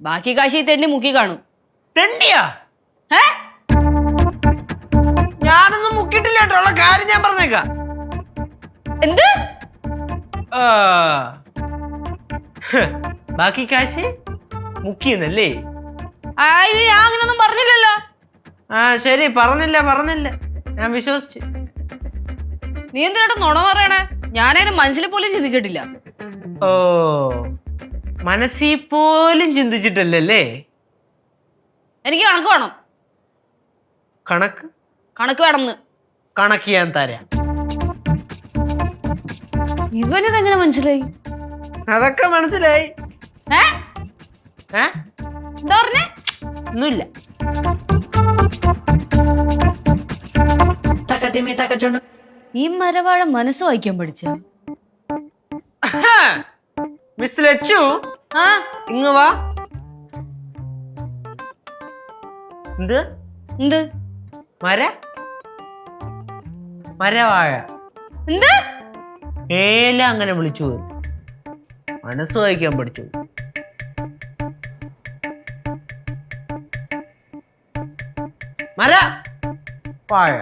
ബാക്കി കാശി തെണ്ടി മുക്കി കാണും. തെണ്ടിയാ? ഞാനൊന്നും മുക്കിട്ടില്ല കേട്ടോ, ഉള്ള കാര്യം ഞാൻ പറഞ്ഞേക്കാം. എന്ത്? ബാക്കി കാശ് മുക്കിയെന്നല്ലേ? ഞാൻ അങ്ങനൊന്നും പറഞ്ഞില്ലല്ലോ. ശരി, പറഞ്ഞില്ല, ഞാൻ വിശ്വസിച്ച്. നീ എന്തിനായിട്ട് നുണ പറയണേ? ഞാനതിന് മനസ്സിൽ പോലും ചിന്തിച്ചിട്ടില്ല. ഓ, മനസ്സിൽ പോലും ചിന്തിച്ചിട്ടല്ലേ? എനിക്ക് കണക്ക് വേണം. കണക്ക് വേണമെന്ന്. കണക്ക് ഞാൻ തരാം. ഇവനിതെങ്ങനെ മനസ്സിലായി? അതൊക്കെ മനസ്സിലായി. എന്താ പറഞ്ഞേ? ഒന്നുമില്ല. ഈ മരവാഴ മനസ്സ് വായിക്കാൻ പഠിച്ച മിസ് ലച്ചു, ഇങ്ങ് വാ. എന്ത്? മരവാഴ ഏല അങ്ങനെ വിളിച്ചു. മനസ്സ് വായിക്കാൻ പഠിച്ചു. മര വാഴ.